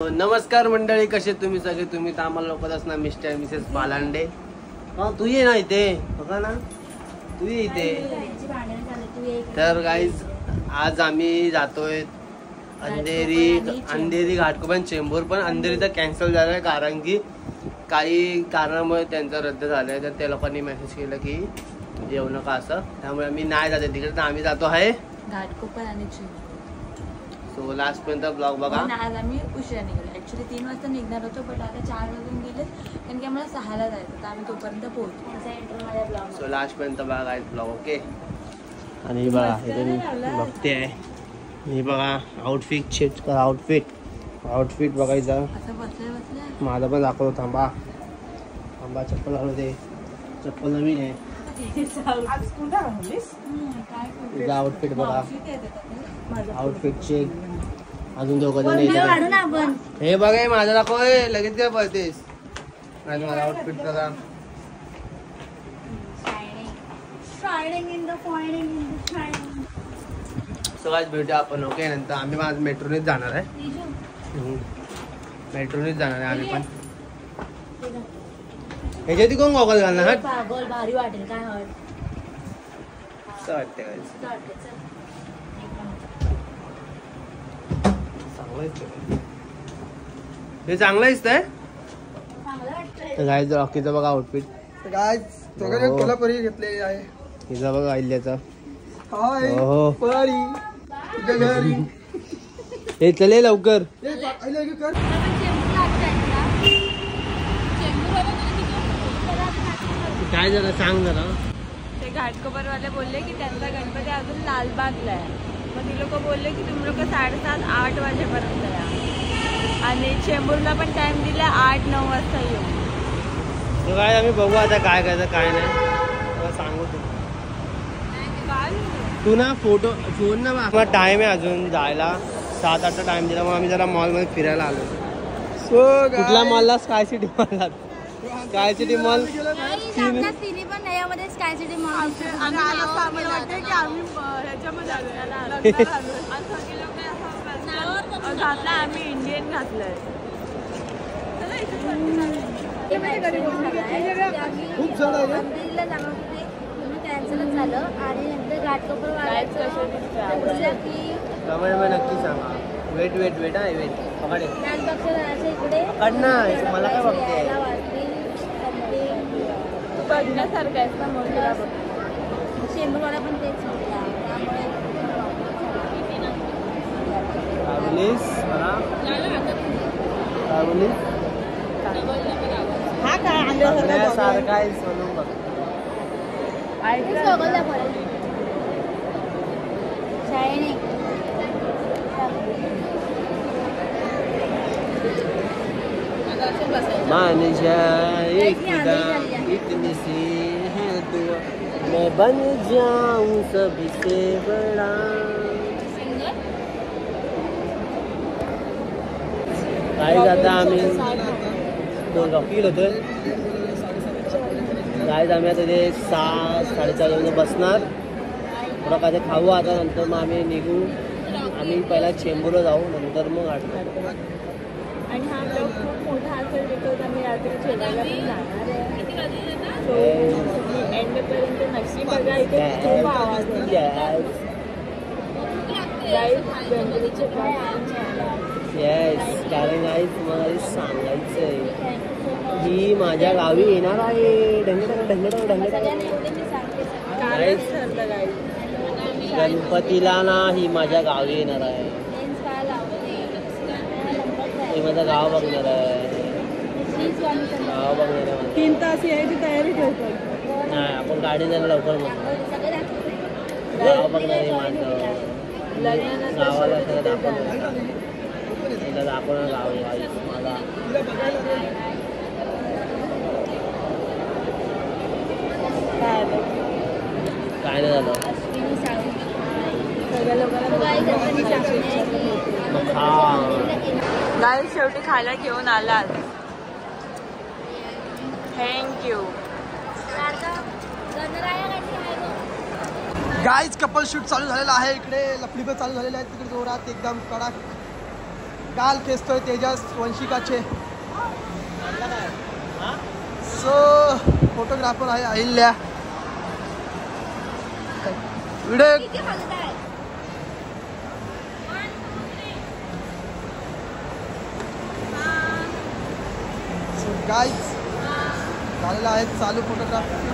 नमस्कार मंडळी, कसे तुम्ही सगळे? तुम्ही तर आम्हाला लोकच असणार मिस्टर मिसेस पालांडे. तू ये ना इथे, बघा ना तू ये इथे. तर गाईज आज आम्ही जातोय अंधेरी घाटकोपर चेंबूर. पण अंधेरी तर कॅन्सल झालाय कारण की काही कारणामुळे त्यांचं रद्द झालंय. तर त्या लोकांनी मेसेज केलं की येऊ नका असं, त्यामुळे आम्ही नाही जाते तिकडे. तर आम्ही जातो आहे घाटकोपर आणि चेंबूर. सो लास्ट पर्यंत ब्लॉग बघा. आज आम्ही उशिरा निघालो. ऍक्च्युली 3 वाजता निघणार होतो, पण आता 4 वाजून गेले कारण की आम्हाला 6ला जायचं. तर आम्ही तोपर्यंत पोहोचतो. असा इंट्रो माझ्या ब्लॉग. सो लास्ट पर्यंत बघा ब्लॉग. ओके. आणि बघा इथे बघते आहे मी, बघा आउटफिट चेक करा. आउटफिट बघायचा. असं बसल्या माझा पण दाखवतो. थांबा चप्पल घालू दे. चप्पल नवीन आहे. तुझा आउटफिट बघा. Outfit check. अजून दोघं जण हे बघा माझा दाखव. लगेच काय पळतेस? माझा आउटफिट बघा. सगळ्याच भेटूया आपण. ओके. नंतर आम्ही आज मेट्रोनेच जाणार आहे. आम्ही पण. ह्याच्यात कोण गॉगल घालणार? भारी वाटेल काय वाटते हे चांगलं दिसतंय. गायचं रॉकीचं बघा आउटफिट. कोल्हापुरी घेतलेली आहे. हिचा बघा अहिल्याचा. हे चले लवकर. काय जरा सांग जरा. ते घाटकोपरवाले बोलले की त्यांचा गणपती अजून लालबागला आहे. मग ती लोक बोलले की तुम्ही लोक 7:30-8 वाजेपर्यंत या. आणि चेंबूरला पण टाइम दिला 8-9 वाजता येऊ. तर काय आम्ही बघू आता काय करायचं काय नाही. सांगू तू ना फोन ना. मग टाइम आहे अजून जायला. 7-8 टाइम दिला. मग आम्ही जरा मॉलमध्ये फिरायला आलो. कुठल्या मॉलला? स्काय सिटी मॉलला. स्काय सिटी मॉल तिन्ही पण यामध्ये स्काय सिटी मॉल. घातला आम्ही इंडियन घातलंय. खूप कॅन्सलच झालं आणि नंतर घाटकोपर नक्की सांगा. वेट आहे. लालबागच्या राजाच्या इकडे मला काय बघते. बघण्यासारखं आहे ना. चेंबूरवाला पण तेच सारखा आहे. सोनून बघ. मान जाए खुदा इतनी सी है दुआ मैं बन जाऊं सबसे बड़ा. काय आता आम्ही रॉकी होतोय. काय आम्ही आता ते 6-4:30 वाजता बसणार. थोडं काय खाऊ आता. नंतर मग आम्ही निघू. आम्ही पहिला चेंबूरला जाऊ, नंतर मग आठवतो. आणि हा ब्लॉग खूप मोठा असेल बिकॉज आम्ही रात्री जेवायला पण जाणार आहे. एंडपर्यंत नक्की बघा. इथे खूप आवाज आहे. गणपतीचे येस. कारण गाईज मला सांगायचं आहे ही माझ्या गावी येणार आहे. गणपतीला ना ही माझ्या गावी येणार आहे. हे माझं गाव बघणार आहे. 3 तास यायची तयारी ठेवतो. नाही आपण गाडी जायला लवकर गाव बघणार आहे. माझं गावाला सगळं दाखवणार गाव माझा. काय नाही झालं. गाईस शेवटी खायला घेऊन आलात. थँक्यू. गाईज कपल शूट चालू झालेला आहे. इकडे लफडी पण चालू झालेले आहेत. तिकडे जोरात एकदम कडक गाल खेचतोय तेजस वंशिकाचे. सो फोटोग्राफर आहे अहिल्या. व्हिडिओ गाईज झालेला आहे चालू फोटोग्राफी.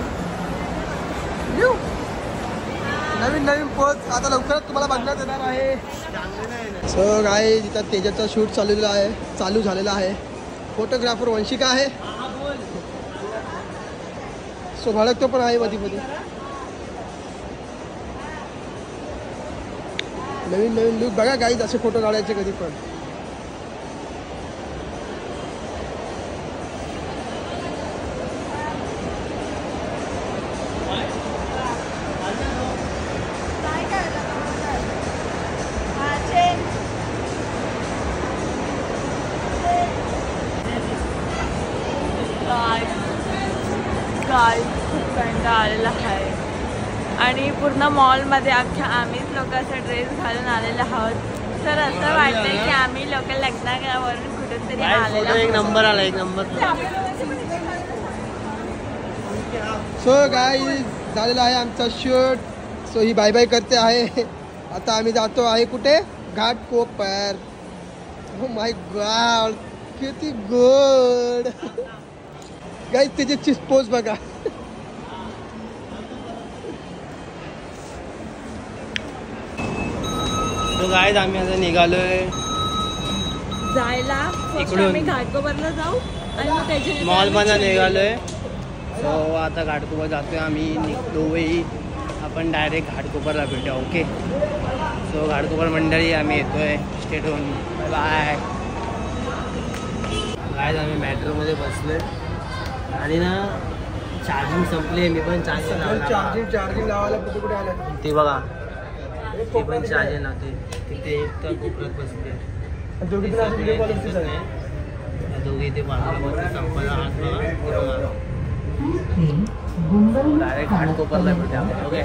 नवीन नवीन पोज आता लवकरच तुम्हाला बघण्यात येणार आहे. सो गाईज इथं तेजाचा शूट चालू झालेला आहे. फोटोग्राफर वंशिका आहे. सो भडकतो पण आहे मध्ये मध्ये. नवीन नवीन लुक बघा गाईज असे फोटो काढायचे कधी पण. खूप कंटाळा आलेला आहे आणि पूर्ण मॉलमध्ये अख्ख्या आम्हीच लोक असा ड्रेस घालून आलेले आहोत. तर असं वाटतंय की आम्ही लोक लग्नावरून कुठून तरी आलेलो. एक नंबर आला एक नंबर. सो गाईज झालेला आहे आमचा शूट. सो ही बाय बाय करते आहे. आता आम्ही जातो आहे कुठे घाटकोपर. ओ माय गॉड किती गुड गाईज त्याची चिस्पोज बघा. तो गाईज आम्ही आता निघालोय जायला. इकडून आम्ही घाटकोपरला जाऊ आणि मग त्याच्या मॉल मध्ये निघालोय. सो आता घाटकोपर जातोय आम्ही. निघतोय आपण डायरेक्ट घाटकोपरला भेटूया. ओके सो घाटकोपर मंडळी आम्ही येतोय. स्टेट होऊन बाय बाय. गाईज आम्ही मेट्रोमध्ये बसलोय आणि ना चार्जिंग संपली. मी पण चार्जिंग लावायला कुठे कुठे आलं ते बघा. ते पण चार्जिंग लावते तिथे. एक तर कोपऱ्यात बसते. दोघे ते बाजूला संपायला हात बघा. डायरेक्ट घाटकोपरला भेटूया. ओके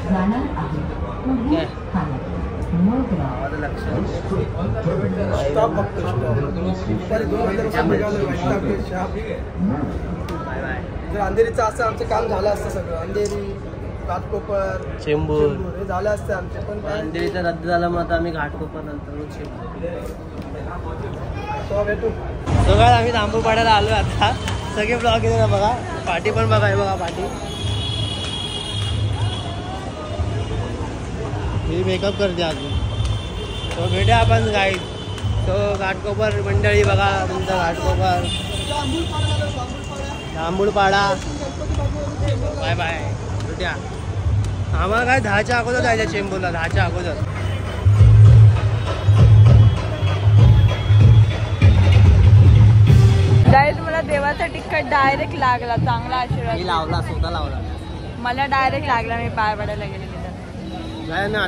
लक्ष बाय बाय. जर अंधेरीचं असं आमचं काम झालं असतं सगळं. अंधेरी घाटकोपर चेंबूर हे झालं असतं आमचे. पण अंधेरीचं रद्द झालं मग आता आम्ही घाटकोपर नंतर चेंबूर. तो काय आम्ही जांभूळपाड्याला आलो आता. सगळे ब्लॉग येते ना बघा. पाठी पण बघा. हे बघा पाठी. ही मेकअप करते अजून. तो भेटूया आपण गाईड. तो घाटकोपर मंडळी बघा तुमचा घाटकोपर जांभूळपाडा. बाय बाय भेटूया. आम्हाला काय 10च्या अगोदर जायचं चेंबूरला. 10च्या अगोदर. डायरेक्ट मला देवाचा टिक्का डायरेक्ट लागला. चांगला आशीर्वाद लावला स्वतः लावला. मला डायरेक्ट लागला. मी पाय पडायला गेले तिथं. ना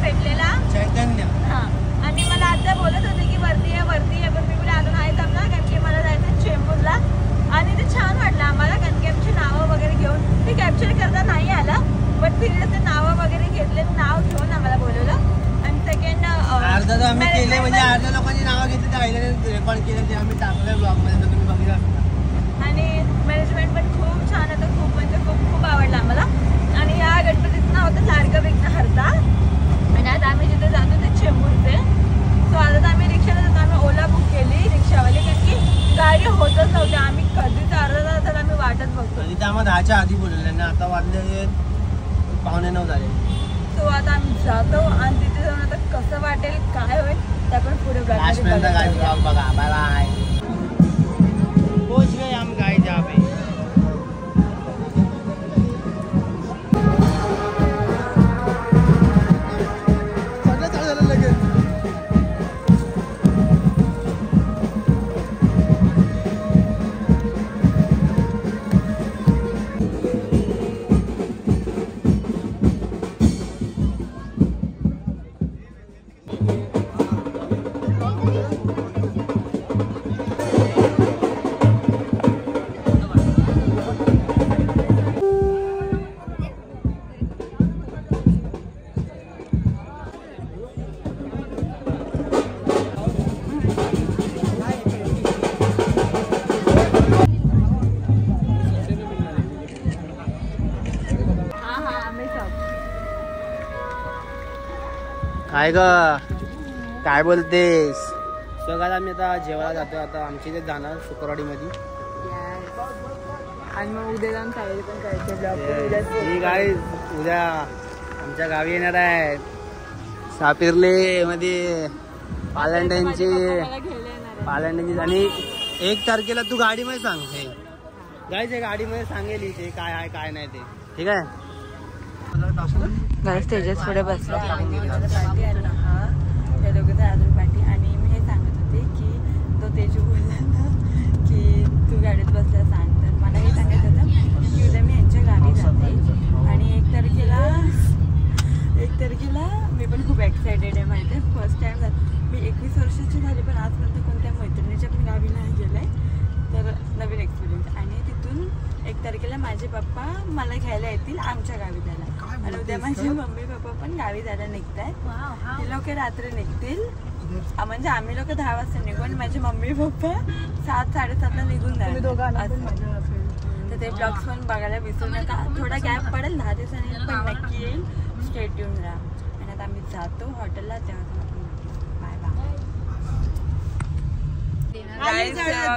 पेटलेला चैतन्य. आणि मला आता बोलत होते की वरती पण केलं ते आम्ही टाकलंय ब्लॉगमध्ये, तर तुम्ही बघितलं असता. आणि मॅनेजमेंट पण खूप छान होतं, खूप म्हणजे खूप खूप आवडलं आम्हाला. आणि या गणपतीचं नाव होतं लाडका विघ्नहर्ता. आणि आता आम्ही जिथे जातो ते चेंबूरचे. सो आता आम्ही रिक्षाला जातो. आम्ही ओला बुक केली रिक्षावाले, कारण की गाडी होतच नव्हती. आम्ही कधीच अर्धा तास झाला आम्ही वाटच बघतो. आणि त्या आम्हाला 10च्या आधी बोललेलं ना, आता वाजले 8:45 झाले. सो आता आम्ही जातो आणि तिथे जाऊन आता कसं वाटेल काय होईल त्या पण पुढे लास्टपर्यंत काय ब्लॉग बघा. Bye bye. पहुंच गए हम गाइस यहाँ पे. सगळं चालू झालं लगेच. काय ग काय बोलतेस? सगळ्यात आम्ही आता जेवायला जातो. आता आमची इथे जाणार शुक्रवाडीमध्ये. आणि मग उद्या जाऊन सायली पण करायचे. काय उद्या आमच्या गावी येणार आहेत. सापिर्ले मध्ये पालंड्यांची. आणि 1 तारखेला तू गाडीमध्ये सांग. हे गाईच गाडीमध्ये सांगेल ते काय आहे काय नाही ते. ठीक आहे. स्टेजेस पुढे बसला पार्टी आणि हा त्या दोघं अजून पार्टी. आणि मी हे सांगत होते की तो तेजू बोलला ना की तू गाडीत बसला सांग. तर मला हे सांगायचं होतं की उद्या मी यांच्या गावी जाते. आणि 1 तारखेला मी पण खूप एक्सायटेड आहे. माहिती आहे फर्स्ट टाइम मी 21 वर्षाची झाली पण आजपर्यंत कोणत्या मैत्रिणीच्या पण गावी नाही गेलं आहे. तर नवीन एक्सपिरियन्स. आणि तिथून 1 तारखेला माझे पप्पा मला घ्यायला येतील आमच्या गावी जायला. आणि उद्या माझे मम्मी पप्पा पण गावी जायला निघतायत. ते लोक रात्री निघतील. म्हणजे आम्ही लोक 10 वाजता निघू आणि माझे मम्मी पप्पा 7-7:30ला निघून जाणार. तर ते ब्लॉग्स पण बघायला विसरू नका. थोडा गॅप पडेल 10 दिवसांनी पण नक्की येईल. स्टेट येऊन राहा. आणि आता आम्ही जातो हॉटेलला. तेव्हा बाय बाय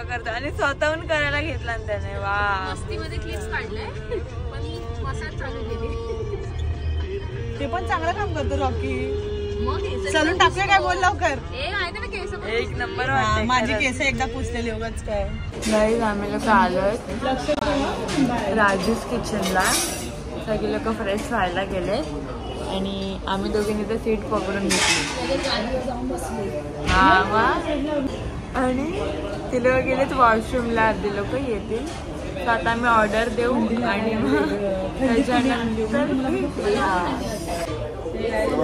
करतो. आणि स्वतःहून करायला घेतला त्याने. वा ते पण चांगलं काम करतो रॉकी. सलून टाकूया काय बोल लवकर. एक नंबर वाटते. माझी केस एकदा पुसलेली उगाच काय. गाईज आम्ही लोक आलोय राजूस किचनला. सगळे लोक फ्रेश व्हायला गेले आणि आम्ही दोघींनी तर सीट पकडून घेतली. हा वा. आणि ते लोक गेलेत वॉशरूमला. अर्धे लोक येतील. तर आता आम्ही ऑर्डर देऊ आणि मग त्याच्यानंतर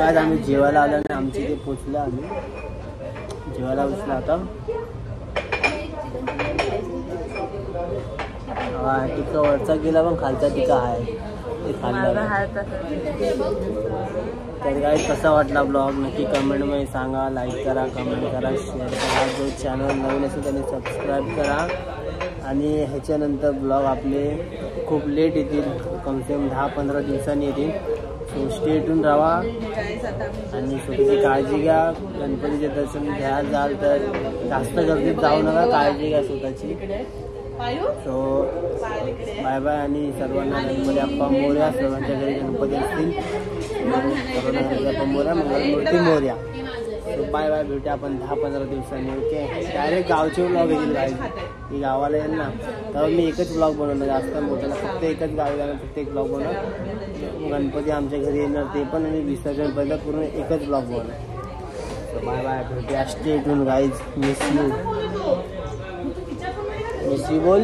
आज आम्ही जेवायला आलो आणि आमच्या इथे पोचलो. आम्ही जेवायला बसलो आता. टिक्का वरचा गेला पण खालचा टिक्का आहे ते खाल्ला. तर काय कसा वाटला ब्लॉग नक्की कमेंटमध्ये सांगा. लाईक करा, कमेंट करा, शेअर करा. जो चॅनल नवीन असेल त्याने सबस्क्राईब करा. आणि ह्याच्यानंतर ब्लॉग आपले खूप लेट येतील. कमसे कम 10-15 दिवसांनी येतील. सो स्टेटून राहा आणि स्वतःची काळजी घ्या. गणपतीचे दर्शन घ्या जाल तर जास्त गर्दीत जाऊ नका. काळजी घ्या स्वतःची. So bye bye. आणि सर्वांना गणपती बाप्पा मोरया. सर्वांच्या घरी गणपती असतील. सर्वांना Ganpati Bappa Morya, Mangalmurti Morya. So bye bye. भेटूया आपण 10-15 दिवसांनी. ओके. डायरेक्ट गावचे ब्लॉग येतील. मी गावाला येईल ना तेव्हा मी एकच ब्लॉग बनवणार. जास्त मोठं फक्त एकच गावी जाणार. फक्त एक ब्लॉग बनवणार. गणपती आमच्या घरी येणार ते पण. आणि विसर्जनपर्यंत पूर्ण एकच ब्लॉग बनवणार. So bye bye. भेटूया. Stay tune guys. Miss you. Miss you बोल.